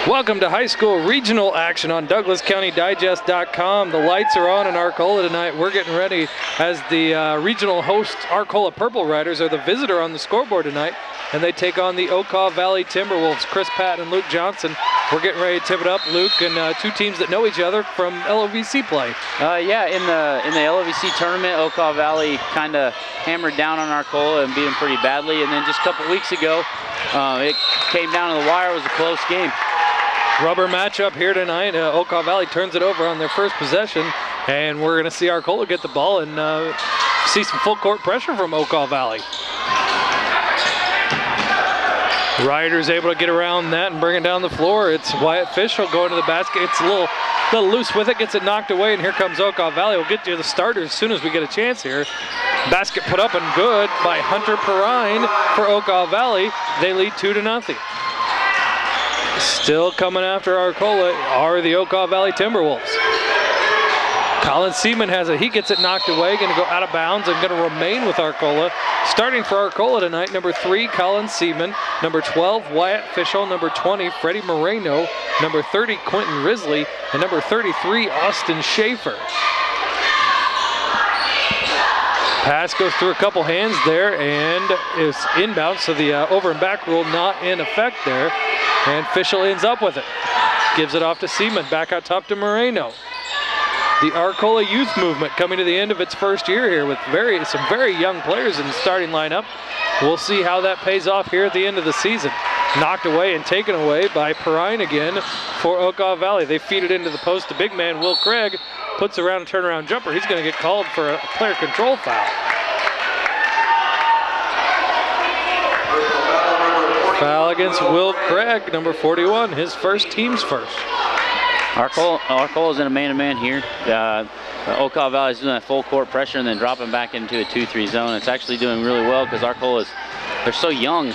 Welcome to high school regional action on DouglasCountyDigest.com. The lights are on in Arcola tonight. We're getting ready as the regional host Arcola Purple Riders are the visitor on the scoreboard tonight, and they take on the Okaw Valley Timberwolves. Chris Patton and Luke Johnson. We're getting ready to tip it up. Luke, and two teams that know each other from LOVC play. Yeah, in the LOVC tournament, Okaw Valley kind of hammered down on Arcola and beat them pretty badly. And then just a couple weeks ago, it came down to the wire. It was a close game. Rubber matchup here tonight. Okaw Valley turns it over on their first possession, and we're going to see Arcola get the ball and see some full court pressure from Okaw Valley. Riders able to get around that and bring it down the floor. It's Wyatt Fishel going to the basket. It's a little loose with it, gets it knocked away, and here comes Okaw Valley. We'll get to the starters as soon as we get a chance here. Basket put up and good by Hunter Perrine for Okaw Valley. They lead 2-0. Still coming after Arcola are the Okaw Valley Timberwolves. Colin Seaman has it. He gets it knocked away, going to go out of bounds and going to remain with Arcola. Starting for Arcola tonight, number 3, Colin Seaman, number 12, Wyatt Fishel, number 20, Freddie Moreno, number 30, Quentin Risley, and number 33, Austin Schaefer. Pass goes through a couple hands there and is inbound, so the over and back rule not in effect there. And Fishel ends up with it. Gives it off to Seaman, back out top to Moreno. The Arcola youth movement coming to the end of its first year here with some very young players in the starting lineup. We'll see how that pays off here at the end of the season. Knocked away and taken away by Perrine again for Okaw Valley. They feed it into the post to big man Will Craig. Puts around a turnaround jumper. He's going to get called for a player control foul. Foul against Will Craig, number 41, his first, team's first. Arcola's in a man-to-man here. Okaw Valley is doing that full court pressure and then dropping back into a 2-3 zone. It's actually doing really well because they're so young.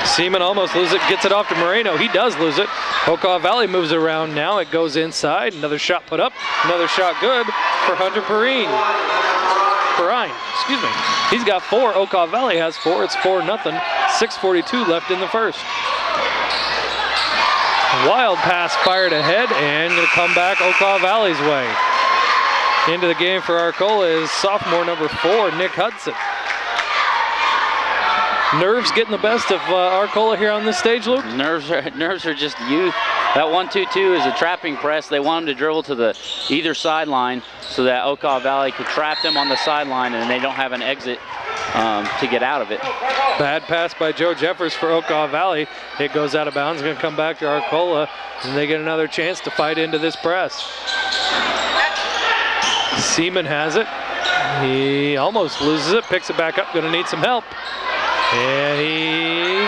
Seaman almost loses it, gets it off to Moreno. He does lose it. Okaw Valley moves around now. It goes inside. Another shot put up. Another shot good for Hunter Perrine. Excuse me. He's got 4. Okaw Valley has 4. It's 4-0. 6:42 left in the first. Wild pass fired ahead and going to come back Okaw Valley's way. Into the game for Arcola is sophomore number 4, Nick Hudson. Nerves getting the best of Arcola here on this stage, Luke? Nerves are just youth. That 1-2-2 is a trapping press. They want him to dribble to either sideline so that Okaw Valley could trap them on the sideline and they don't have an exit to get out of it. Bad pass by Joe Jeffers for Okaw Valley. It goes out of bounds, going to come back to Arcola, and they get another chance to fight into this press. Seaman has it. He almost loses it, picks it back up, going to need some help. And he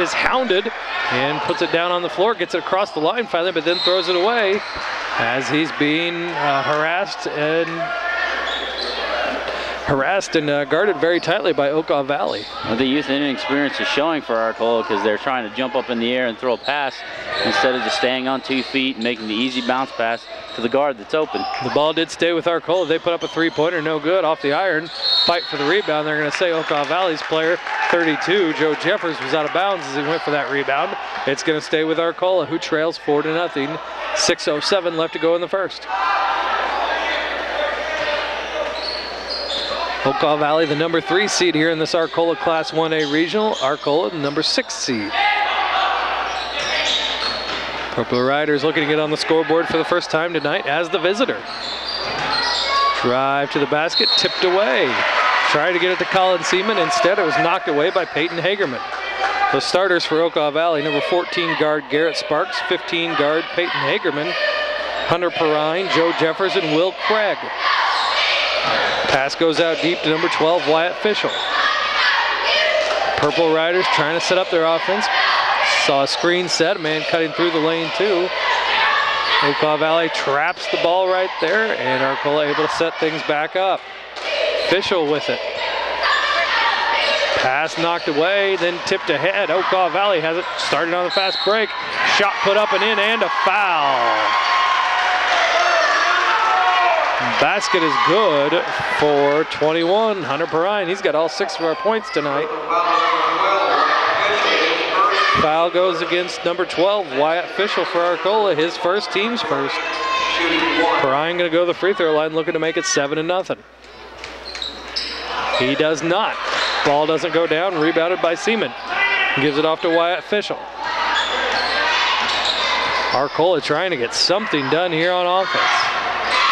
is hounded and puts it down on the floor, gets it across the line finally, but then throws it away as he's being harassed and guarded very tightly by Okaw Valley. Well, the youth inexperience is showing for Arcola because they're trying to jump up in the air and throw a pass instead of just staying on 2 feet and making the easy bounce pass to the guard that's open. The ball did stay with Arcola. They put up a 3-pointer, no good, off the iron. Fight for the rebound. They're going to say Okaw Valley's player, 32, Joe Jeffers, was out of bounds as he went for that rebound. It's going to stay with Arcola, who trails 4-0. 6:07 left to go in the first. Okaw Valley, the number 3 seed here in this Arcola Class 1A Regional. Arcola, the number 6 seed. Purple Riders looking to get on the scoreboard for the first time tonight as the visitor. Drive to the basket, tipped away. Tried to get it to Colin Seaman. Instead, it was knocked away by Peyton Hagerman. The starters for Okaw Valley, number 14 guard Garrett Sparks, 15 guard Peyton Hagerman, Hunter Perrine, Joe Jeffers, and Will Craig. Pass goes out deep to number 12, Wyatt Fishel. Purple Riders trying to set up their offense. Saw a screen set, a man cutting through the lane too. Okaw Valley traps the ball right there, and Arcola able to set things back up. Fishel with it. Pass knocked away, then tipped ahead. Okaw Valley has it, started on the fast break. Shot put up and in, and a foul. Basket is good for 21. Hunter Perrine, he's got all 6 of our points tonight. Foul goes against number 12, Wyatt Fischel for Arcola, his first, team's first. Brian gonna go to the free throw line looking to make it 7-0. He does not. Ball doesn't go down, rebounded by Seaman. Gives it off to Wyatt Fischel. Arcola trying to get something done here on offense.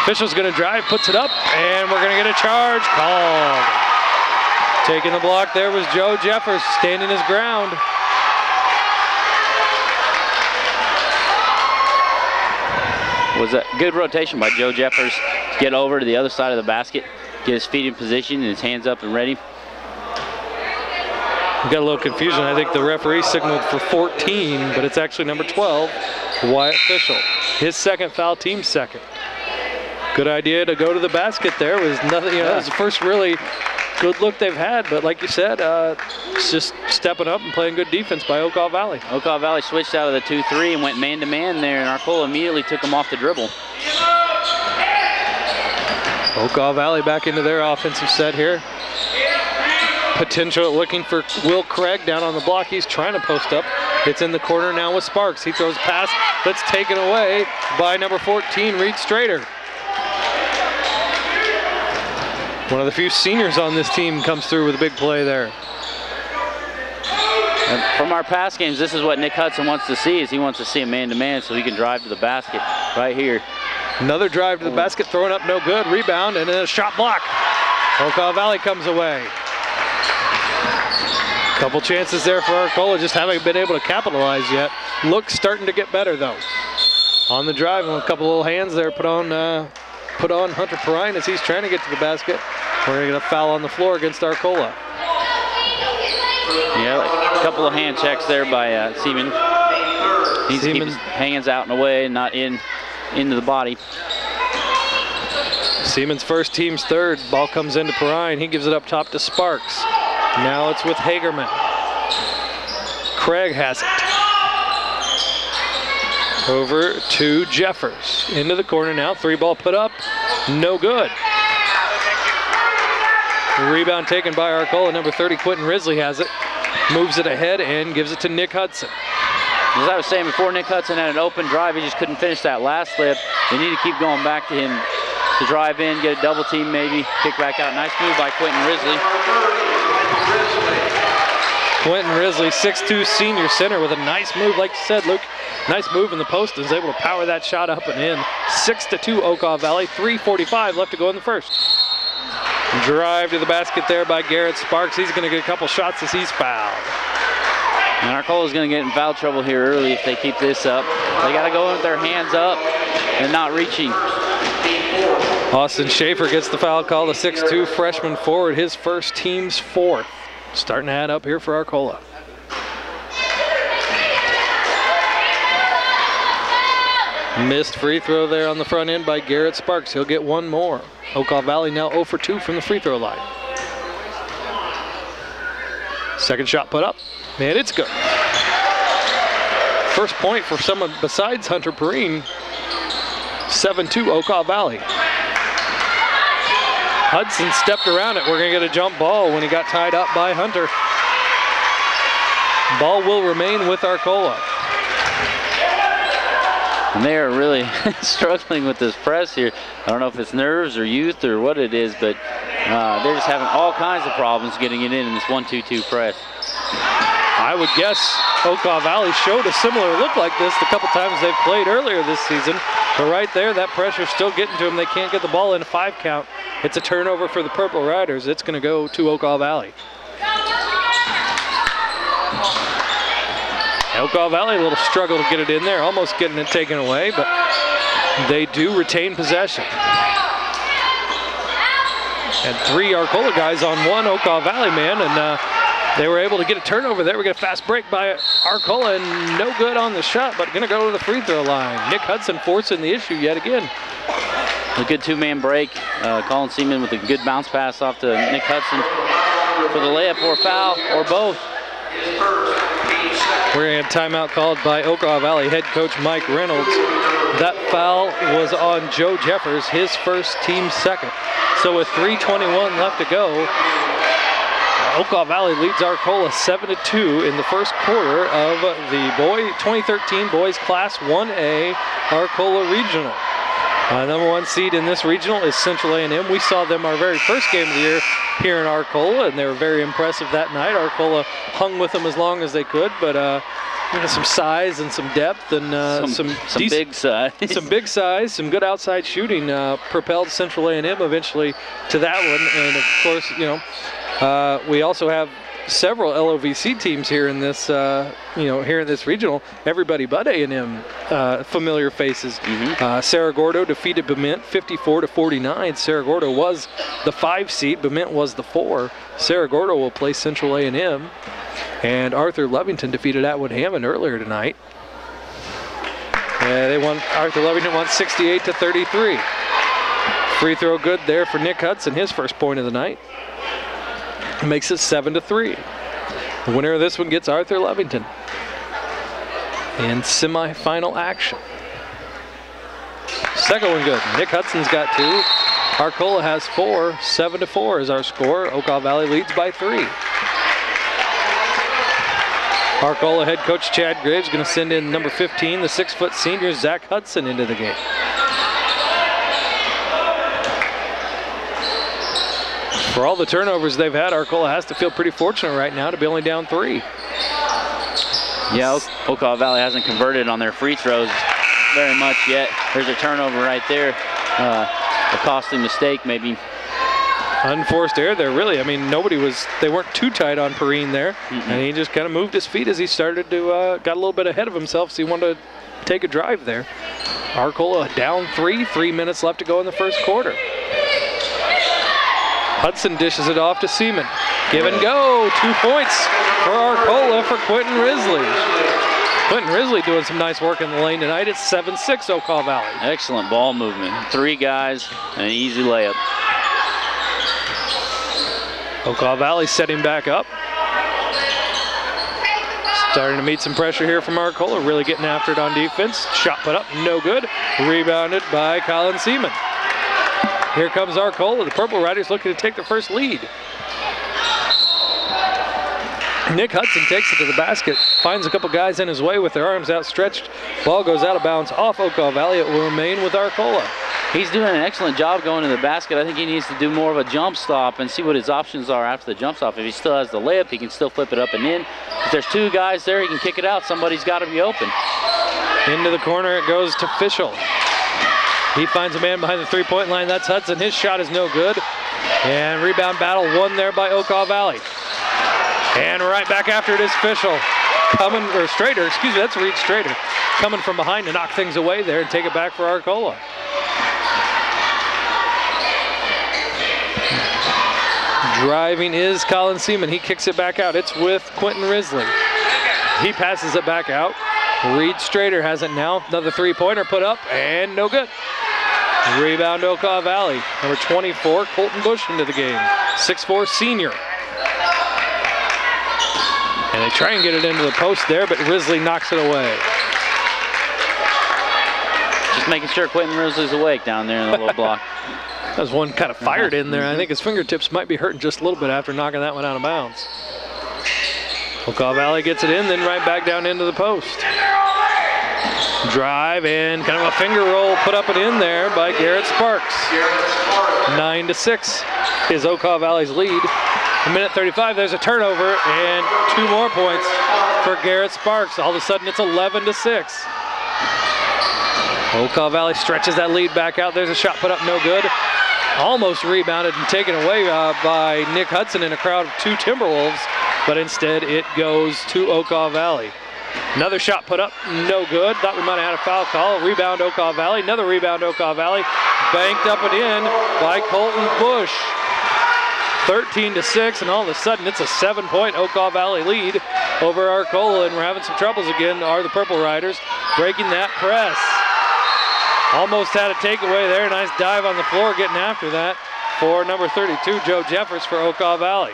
Fischel's gonna drive, puts it up, and we're gonna get a charge called. Taking the block there was Joe Jeffers, standing his ground. Was a good rotation by Joe Jeffers to get over to the other side of the basket, get his feet in position and his hands up and ready. We got a little confusion. I think the referee signaled for 14, but it's actually number 12, Wyatt Fischel. His second foul, team's second. Good idea to go to the basket there. Was nothing, that was the first really good look they've had, but like you said, it's just stepping up and playing good defense by Okaw Valley. Okaw Valley switched out of the 2-3 and went man-to-man there, and Arcola immediately took him off the dribble. Okaw Valley back into their offensive set here. Potential looking for Will Craig down on the block. He's trying to post up. It's in the corner now with Sparks. He throws a pass that's taken away by number 14, Reed Strader. One of the few seniors on this team comes through with a big play there. And from our pass games, this is what Nick Hudson wants to see, is he wants to see a man-to-man so he can drive to the basket right here. Another drive to the basket, throwing up no good. Rebound and then a shot block. Okaw Valley comes away. Couple chances there for Arcola, just haven't been able to capitalize yet. Looks starting to get better though. On the drive, and a couple little hands there put on Hunter Perrine as he's trying to get to the basket. We're gonna get a foul on the floor against Arcola. Yeah, like a couple of hand checks there by Seaman. He's keeping his hands out and away, not into the body. Seaman's first, team's third. Ball comes into Perrine. He gives it up top to Sparks. Now it's with Hagerman. Craig has it. Over to Jeffers. Into the corner now. 3-ball put up. No good. Rebound taken by Arcola. Number 30, Quentin Risley has it. Moves it ahead and gives it to Nick Hudson. As I was saying before, Nick Hudson had an open drive. He just couldn't finish that last slip. They need to keep going back to him to drive in, get a double team maybe, kick back out. Nice move by Quentin Risley. Quentin Risley, 6'2" senior center with a nice move. Like you said, Luke, nice move in the post and is able to power that shot up and in. 6-2 Okaw Valley, 3:45 left to go in the first. Drive to the basket there by Garrett Sparks. He's going to get a couple shots as he's fouled. And Arcola's going to get in foul trouble here early if they keep this up. They got to go in with their hands up and not reaching. Austin Schaefer gets the foul call, the 6'2" freshman forward, his first, team's fourth. Starting to add up here for Arcola. Missed free throw there on the front end by Garrett Sparks. He'll get one more. Okaw Valley now 0 for 2 from the free throw line. Second shot put up, and it's good. First point for someone besides Hunter Perrine. 7-2 Okaw Valley. Hudson stepped around it. We're gonna get a jump ball when he got tied up by Hunter. Ball will remain with Arcola. And they are really struggling with this press here. I don't know if it's nerves or youth or what it is, but they're just having all kinds of problems getting it in this 1-2-2 press. I would guess Okaw Valley showed a similar look like this the couple times they've played earlier this season. But right there, that pressure's still getting to them. They can't get the ball in a 5 count. It's a turnover for the Purple Riders. It's going to go to Okaw Valley. Okaw Valley, a little struggle to get it in there, almost getting it taken away, but they do retain possession. And 3 Arcola guys on 1 Okaw Valley man, and they were able to get a turnover there. We get a fast break by Arcola, and no good on the shot, but gonna go to the free throw line. Nick Hudson forcing the issue yet again. A good 2-man break. Colin Seaman with a good bounce pass off to Nick Hudson for the layup or foul or both. We're gonna have timeout called by Okaw Valley head coach Mike Reynolds. That foul was on Joe Jeffers, his first, team second. So with 3:21 left to go, Okaw Valley leads Arcola 7-2 in the first quarter of the 2013 Boys Class 1A Arcola Regional. Number 1 seed in this regional is Central A&M. We saw them our very first game of the year here in Arcola, and they were very impressive that night. Arcola hung with them as long as they could, but some size and some depth and some big size. Some big size, some good outside shooting propelled Central A&M eventually to that one. And of course, you know, we also have several LOVC teams here in this, here in this regional. Everybody but A&M, familiar faces. Cerro Gordo defeated Bement 54-49. Cerro Gordo was the 5 seed. Bement was the 4. Cerro Gordo will play Central A&M. And Arthur Lovington defeated Atwood Hammond earlier tonight. Arthur Lovington won 68-33. Free throw good there for Nick Hudson, his first point of the night. Makes it 7-3. The winner of this one gets Arthur Lovington in semifinal action. Second one good. Nick Hudson's got 2. Arcola has 4. 7-4 is our score. Okaw Valley leads by 3. Arcola head coach Chad Graves going to send in number 15, the 6-foot senior Zach Hudson, into the game. For all the turnovers they've had, Arcola has to feel pretty fortunate right now to be only down 3. Yeah, Okaw Valley hasn't converted on their free throws very much yet. There's a turnover right there. A costly mistake maybe. Unforced error there, really. I mean, they weren't too tight on Perrine there. And he just kind of moved his feet as he started to, got a little bit ahead of himself, so he wanted to take a drive there. Arcola down 3, 3 minutes left to go in the first quarter. Hudson dishes it off to Seaman. Give and go, 2 points for Arcola for Quentin Risley. Quentin Risley doing some nice work in the lane tonight. It's 7-6 Okaw Valley. Excellent ball movement. 3 guys, and an easy layup. Okaw Valley setting back up. Starting to meet some pressure here from Arcola. Really getting after it on defense. Shot put up, no good. Rebounded by Colin Seaman. Here comes Arcola. The Purple Riders looking to take the first lead. Nick Hudson takes it to the basket. Finds a couple guys in his way with their arms outstretched. Ball goes out of bounds off Okaw Valley. It will remain with Arcola. He's doing an excellent job going to the basket. I think he needs to do more of a jump stop and see what his options are after the jump stop. If he still has the layup, he can still flip it up and in. If there's 2 guys there, he can kick it out. Somebody's got to be open. Into the corner it goes to Fischel. He finds a man behind the 3-point line. That's Hudson. His shot is no good. And rebound battle won there by Okaw Valley. And right back after it is Fischel. That's Reed Strader. Coming from behind to knock things away there and take it back for Arcola. Driving is Colin Seaman. He kicks it back out. It's with Quentin Risley. He passes it back out. Reed Strader has it now. Another 3-pointer put up and no good. Rebound Okaw Valley. Number 24, Colton Bush into the game. 6'4" senior. And they try and get it into the post there, but Risley knocks it away. Just making sure Quentin Risley's awake down there in the little block. That was one kind of fired in there. I think his fingertips might be hurting just a little bit after knocking that one out of bounds. Okaw Valley gets it in, then right back down into the post. Drive and kind of a finger roll put up and in there by Garrett Sparks. 9-6 is Okaw Valley's lead. A minute 35, there's a turnover and 2 more points for Garrett Sparks. All of a sudden it's 11-6. Okaw Valley stretches that lead back out. There's a shot put up, no good. Almost rebounded and taken away by Nick Hudson in a crowd of 2 Timberwolves, but instead it goes to Okaw Valley. Another shot put up, no good. Thought we might have had a foul call. Rebound Okaw Valley, another rebound Okaw Valley. Banked up and in by Colton Bush. 13-6, and all of a sudden it's a 7-point Okaw Valley lead over Arcola, and we're having some troubles again, are the Purple Riders, breaking that press. Almost had a takeaway there. Nice dive on the floor getting after that for number 32, Joe Jeffers for Okaw Valley.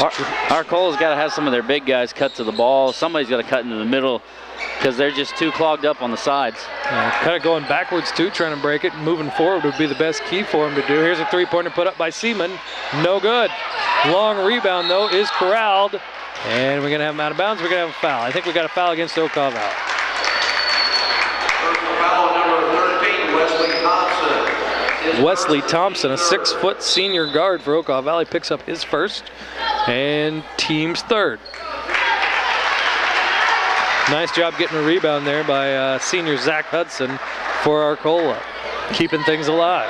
Arcola's got to have some of their big guys cut to the ball. Somebody's got to cut into the middle because they're just too clogged up on the sides. Kind of going backwards too, trying to break it. Moving forward would be the best key for him to do. Here's a three-pointer put up by Seaman. No good. Long rebound, though, is corralled. And we're going to have him out of bounds. We're going to have a foul. I think we got a foul against Okaw Valley. Personal foul number 13, Wesley Thompson. Wesley Thompson, a 6-foot senior guard for Okaw Valley, picks up his first and team's third. Nice job getting a rebound there by senior Zach Hudson for Arcola, keeping things alive.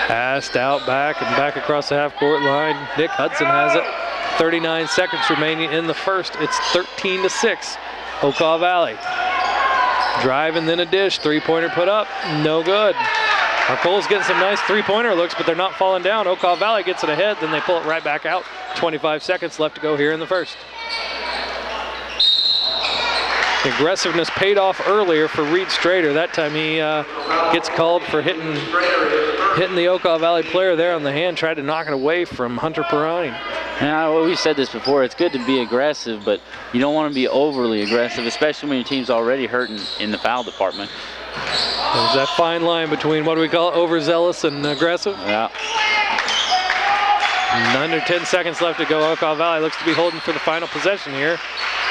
Passed out back and back across the half-court line. Nick Hudson has it. 39 seconds remaining in the first. It's 13-6, Okaw Valley. Drive and then a dish. Three-pointer put up. No good. Arcola's getting some nice three-pointer looks, but they're not falling down. Okaw Valley gets it ahead, then they pull it right back out. 25 seconds left to go here in the first. The aggressiveness paid off earlier for Reed Strader. That time he gets called for hitting the Okaw Valley player there on the hand, tried to knock it away from Hunter Perrine. Now, we've said this before, it's good to be aggressive, but you don't want to be overly aggressive, especially when your team's already hurting in the foul department. There's that fine line between, what do we call it, overzealous and aggressive? Yeah. Under 10 seconds left to go. Okaw Valley looks to be holding for the final possession here.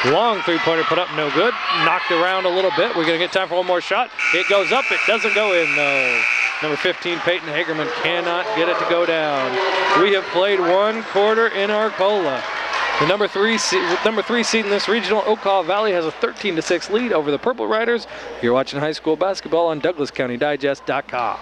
Long three-pointer put up, no good. Knocked around a little bit. We're going to get time for one more shot. It goes up. It doesn't go in, though. Number 15, Peyton Hagerman, cannot get it to go down. We have played one quarter in Arcola. The number three seed in this regional, Okaw Valley, has a 13-6 lead over the Purple Riders. You're watching high school basketball on DouglasCountyDigest.com.